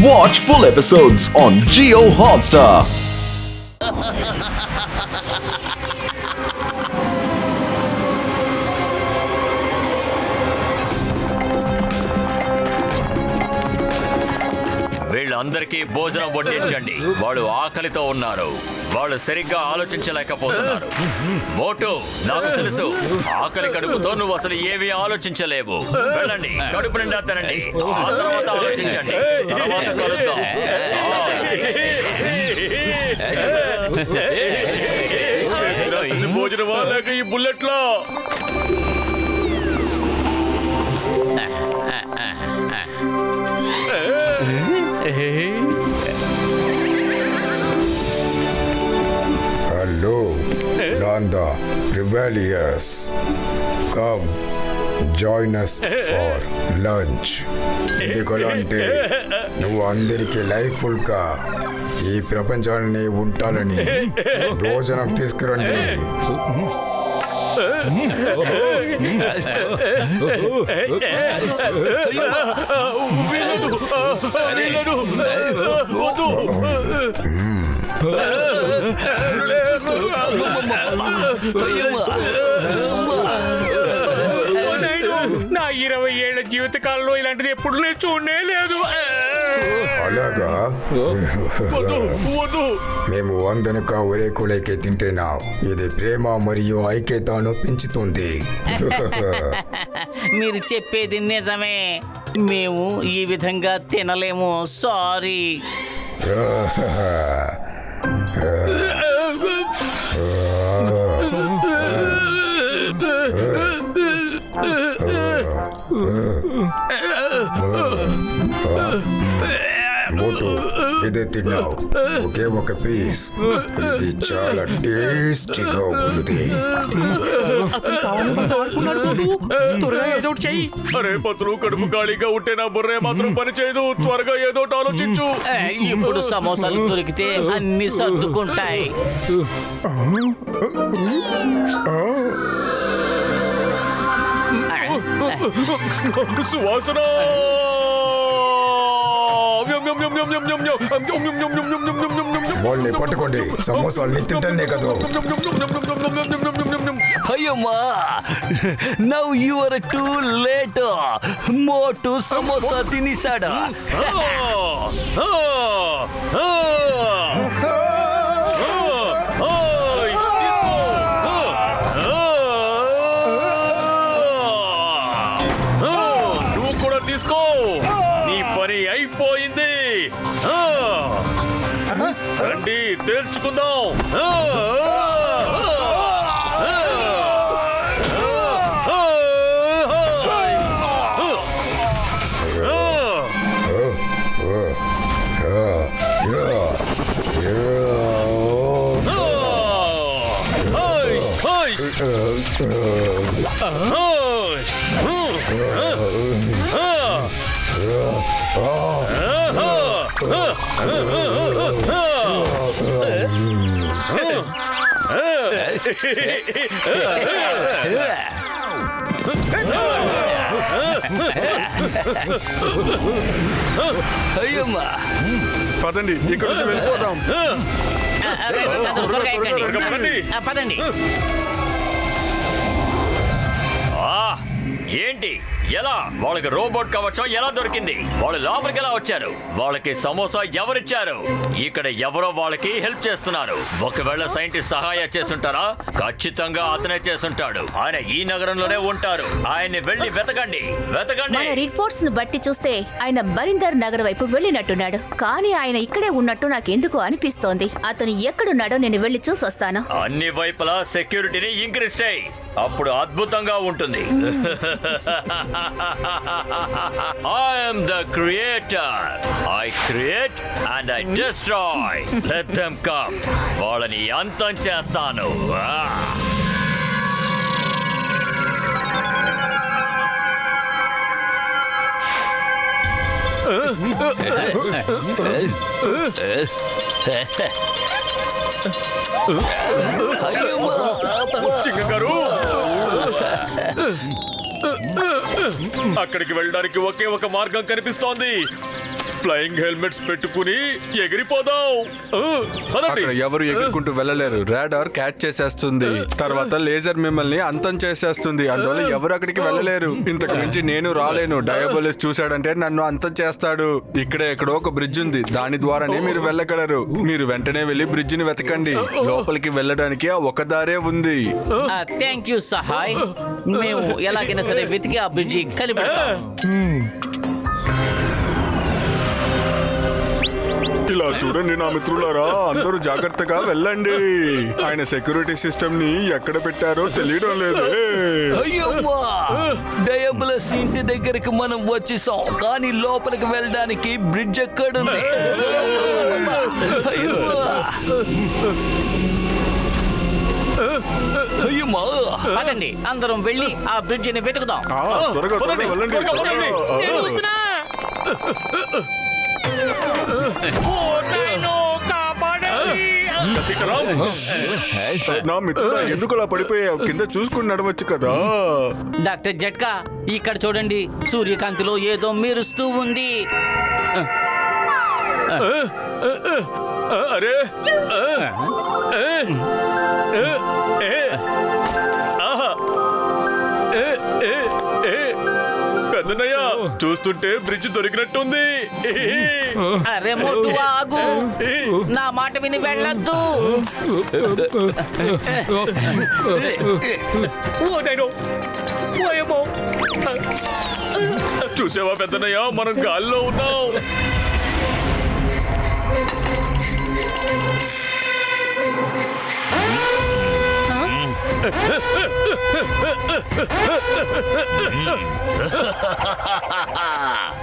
Watch full episodes on Jio Hotstar. వీళ్ళందరికీ భోజనం వడ్డించండి. వాళ్ళు ఆకలితో ఉన్నారు. వాళ్ళు సరిగ్గా ఆలోచించలేకపోతున్నారు. మోటు, నాకు తెలుసు ఆకలి కడుపుతో నువ్వు అసలు ఏమీ ఆలోచించలేవు. వెళ్ళండి, కడుపు నిండా తినండి, ఆ తర్వాత ఆలోచించండి. తర్వాత కలుద్దాం. భోజనం లేక ఈ బుల్లెట్లో Hello, Nanda Revelius. Come, join us for lunch. ఎందుకంటే నువ్వు అందరికీ లైఫ్ఫుల్ గా ఈ ప్రపంచాన్ని ఉంటాలని భోజనం తీసుకురండి. నా 20 ఏళ్ల జీవితకాలంలో ఇలాంటిది ఎప్పుడు నేను చూడనే లేదు. అలాగా మేము వందనక ఒరే కులైకే తింటేనా ఇది ప్రేమ మరియు ఐక్యతను పెంచుతుంది. మీరు చెప్పేది నిజమే. మేము ఈ విధంగా తినలేము. సారీ. మోటు, ఇదే తిన్నావు. ఒకే ఒక పీస్. ఇది చాలా టేస్టీగా ఉంది. అరే పత్రు, కడుపు ఖాళీగా ఉంటే నా బుర్రే మాత్రం పని చేయదు. త్వరగా ఏదో ఆలోచించు. ఇప్పుడు సమోసాలు దొరికితే అన్ని సర్దుకుంటాయి. సువాసన వాళ్ళని పట్టుకోండి. సమోసాల్ని తింటానే కదా. అయ్యమ్మా, now you are too late. Motu samosa తినేశాడా? నువ్వు కూడా తీసుకో. నీ పని అయిపోయింది. రండి, తేల్చుకుందాం. అయ్యమ్మా, పదండి, ఇక్కడ నుంచి వెళ్ళిపోదాం. పదండి. ఏంటి, ఎలా? వాళ్ళకి రోబోట్ కవచం ఎలా దొరికింది? వాళ్ళు లోపలికి ఎలా వచ్చారు? వాళ్ళకి సమోసా ఎవరిచ్చారు? ఇక్కడ ఎవరో వాళ్ళకి హెల్ప్ చేస్తున్నారు. ఒకవేళ సైంటిస్ట్ సహాయం చేస్తుంటారా? ఖచ్చితంగా అతనే చేస్తుంటాడు. ఆయన ఈ నగరంలోనే ఉంటారు. ఆయన్ని వెళ్ళి వెతకండి. మన రిపోర్ట్స్ ను బట్టి చూస్తే ఆయన బరిందర్ నగర్ వైపు వెళ్ళినట్టున్నాడు. కానీ ఆయన ఇక్కడే ఉన్నట్టు నాకెందుకు అనిపిస్తోంది. అతను ఎక్కడున్నాడో నేను వెళ్ళి చూసొస్తాను. అన్ని వైపులా సెక్యూరిటీని ఇంక్రీజ్ చేయి. అప్పుడు అద్భుతంగా ఉంటుంది. I am the creator. I create and I destroy. Let them come. వాళ్ళని అంతం చేస్తాను. చింగగారు, అక్కడికి వెళ్ళడానికి ఒకే ఒక మార్గం కనిపిస్తోంది. ఫ్లయింగ్ హెల్మెట్స్ పెట్టుకుని ఎగిరిపోదాం. పదండి. అక్కడ ఎవరు ఎగురుకుంటూ వెళ్ళలేరు. రాడార్ క్యాచ్ చేసేస్తుంది. తర్వాత లేజర్ మిమ్మల్ని అంతం చేసేస్తుంది. అందువల్ల ఎవరు అక్కడికి వెళ్ళలేరు. ఇంతకు మించి నేను రాలేను. డయాబోలిస్ చూశాడంటే నన్ను అంతం చేస్తాడు. ఇక్కడే ఎక్కడో ఒక బ్రిడ్జ్ ఉంది. దాని ద్వారానే మీరు వెళ్ళగలరు. మీరు వెంటనే వెళ్ళి బ్రిడ్జ్ ని వెతకండి. లోపలికి వెళ్ళడానికి ఆ ఒక దారే ఉంది. Thank you Sahay. మేము ఎలాగైనా సరే వెతికి ఆ బ్రిడ్జి కలిపి ఇలా చూడండి నా మిత్రులారా, అందరూ జాగ్రత్తగా వెళ్ళండి. ఆయన సెక్యూరిటీ సిస్టమ్ ని ఎక్కడ పెట్టారో తెలియడం లేదు. అయ్యమ్మా, డయాబులస్ ఇంటి దగ్గరికి మనం వచ్చేసాం, కానీ లోపలికి వెళ్ళడానికి బ్రిడ్జ్ ఎక్కడుంది? అయ్యమ్మా, పదండి అందరం వెళ్ళి ఆ బ్రిడ్జిని వెతుకుదాం. త్వరగా త్వరగా వెళ్ళండి. నేను వస్తున్నా. ఓ నాయనో, కాపాడండి. నా మిత్రుడా, ఎందుకు అలా పడిపోయావు? కింద చూసుకుని నడవచ్చు కదా. డాక్టర్ జట్కా, ఇక్కడ చూడండి, సూర్యకాంతిలో ఏదో మెరుస్తూ ఉంది. అరే పెద్దనయ్య, చూస్తుంటే బ్రిడ్జ్ దొరికినట్టుంది. అరే మోటు ఆగు, నా మాట విని వెళ్ళొద్దు. చూసావా పెద్దనయ్య, మనం గాల్లో ఉన్నాం.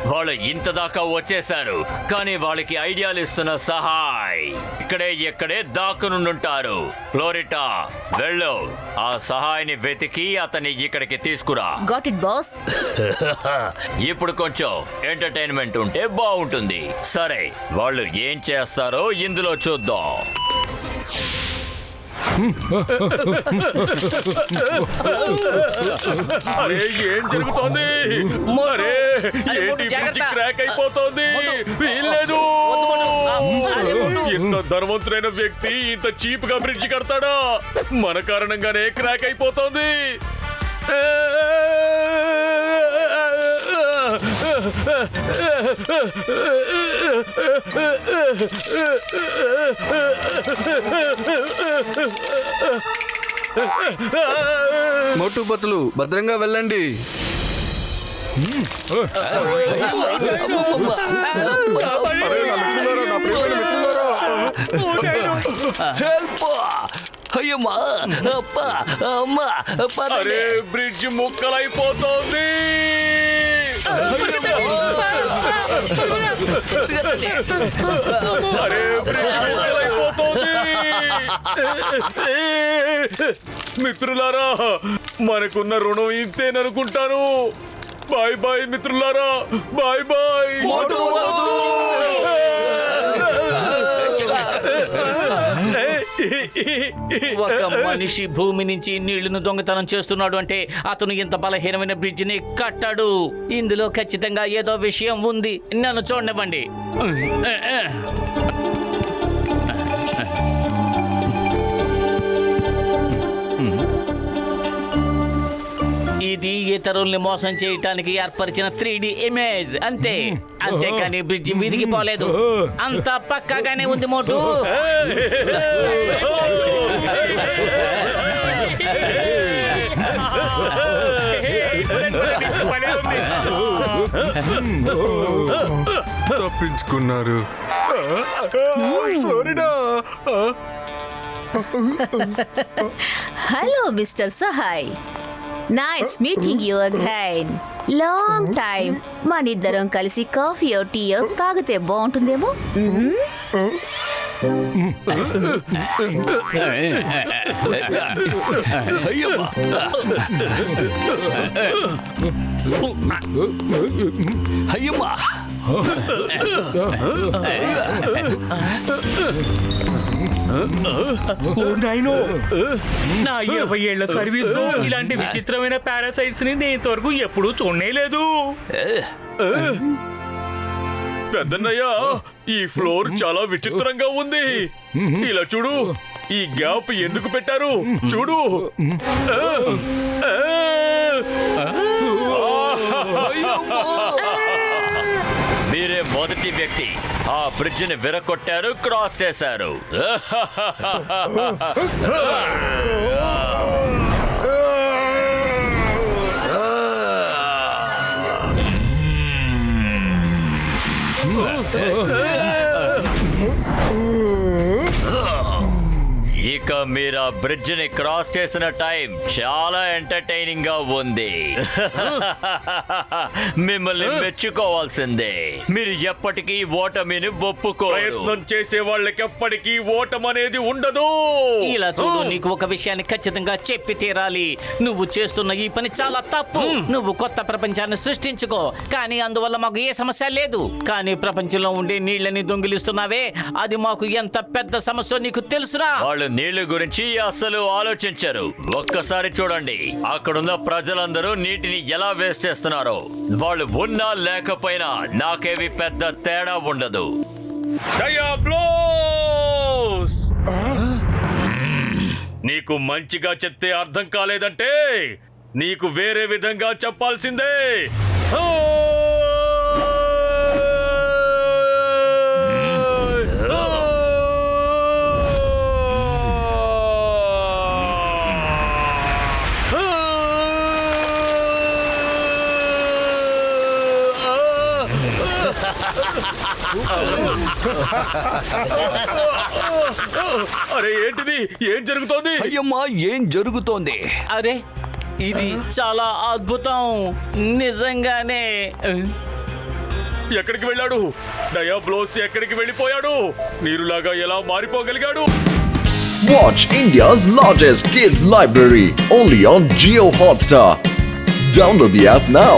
వాళ్ళు ఇంత దాకా వచ్చేసారు, కానీ వాళ్ళకి ఐడియాలు ఇస్తున్న సహాయ్ ఎక్కడే దాక్కునుంటారు. ఫ్లోరిటా, వెళ్ళు, ఆ సహాయ్ని వెతికి అతన్ని ఇక్కడికి తీసుకురా. Got it boss. ఇప్పుడు కొంచెం ఎంటర్టైన్మెంట్ ఉంటే బాగుంటుంది. సరే, వాళ్ళు ఏం చేస్తారో ఇందులో చూద్దాం. అరే, ఏం జరుగుతోంది? మరే ఏంటి బ్రిడ్జి క్రాక్ అయిపోతోంది. వీల్లేదు. ఇంత ధనవంతులైన వ్యక్తి ఇంత చీప్ గా బ్రిడ్జి కడతాడా? మన కారణంగానే క్రాక్ అయిపోతోంది. మోటు బతులు, భద్రంగా వెళ్ళండి. అరే నా మిత్రులారా, నా ప్రియమైన మిత్రులారా. హెల్ప్! అయ్యమ్మా, అప్ప, అమ్మ, అరే, బ్రిడ్జ్ ముక్కలైపోతోంది. అరే, బ్రిడ్జ్ ముక్కలైపోతోంది. మిత్రులారా, మనకున్న రుణం ఇంతేననుకుంటాను. బాయ్ బాయ్ మిత్రులారా, బాయ్ బాయ్. ఒక మనిషి భూమి నుంచి నీళ్లను దొంగతనం చేస్తున్నాడు అంటే అతను ఇంత బలహీనమైన బ్రిడ్జిని కట్టాడు. ఇందులో ఖచ్చితంగా ఏదో విషయం ఉంది. నన్ను చూడనివ్వండి. ఇది ఇతరుల్ని మోసం చేయటానికి ఏర్పరిచిన 3D ఇమేజ్ అంతే. అంతేకాని బ్రిడ్జి మీదికి పోలేదు. అంత పక్కగానే ఉంది మోటు. తప్పించుకున్నారు. Florida. Hello mister Sahay, nice meeting you again. Long time. మనిద్దరం కలిసి కాఫీయో టీయో తాగితే బాగుంటుందేమో. అయ్యమ్మా, అయ్యమ్మా, నా 20 ఏళ్ల సర్వీస్ లో ఇలాంటి విచిత్రమైన పారాసైట్స్ ని నేను ఇంతవరకు ఎప్పుడూ చూడనే లేదు. పెద్దన్నయ్య ఈ ఫ్లోర్ చాలా విచిత్రంగా ఉంది. ఇలా చూడు, ఈ గ్యాప్ ఎందుకు పెట్టారు చూడు. మీరే మొదటి వ్యక్తి ఆ బ్రిడ్జ్ ని విరగొట్టారు, క్రాస్ చేశారు. ఇక మీరు ఆ బ్రిడ్జ్ ని క్రాస్ చేసిన టైం చాలా ఎంటర్టైనింగ్ గా ఉంది. మిమ్మల్ని మెచ్చుకోవాల్సిందే. మీరు ఎప్పటికీ ఓటమిని ఒప్పుకోరు. ప్రయత్నం చేసే వాళ్ళకి ఎప్పటికీ ఓటం అనేది ఉండదు. ఇలా చూడు, నీకు ఒక విషయాన్ని ఖచ్చితంగా చెప్పి తీరాలి. నువ్వు చేస్తున్న ఈ పని చాలా తప్పు. నువ్వు కొత్త ప్రపంచాన్ని సృష్టించుకో, కానీ అందువల్ల మాకు ఏ సమస్య లేదు. కానీ ప్రపంచంలో ఉండే నీళ్ళని దొంగిలిస్తున్నావే, అది మాకు ఎంత పెద్ద సమస్య నీకు తెలుసురా? వాళ్ళు నీళ్ల గురించి అస్సలు ఆలోచించరు. ఒక్కసారి చూడండి, అక్కడున్న ప్రజలందరూ నీటిని ఎలా వేస్ట్ చేస్తున్నారో. వాళ్ళు ఉన్నా లేకపోయినా నాకేవి పెద్ద తేడా ఉండదు. డయాబ్లోస్! నీకు మంచిగా చెప్తే అర్థం కాలేదంటే నీకు వేరే విధంగా చెప్పాల్సిందే. అరే ఏంటిది, ఏం జరుగుతోంది? అయ్యమ్మా, ఏం జరుగుతోంది? అరే, ఇది చాలా అద్భుతం నిజంగానే. ఎక్కడికి వెళ్ళాడు డయాబ్లోస్? ఎక్కడికి వెళ్ళిపోయాడు? నీరులాగా ఎలా మారిపోగలిగాడు? Watch India's largest kids library only on Jio Hotstar. Download the app now.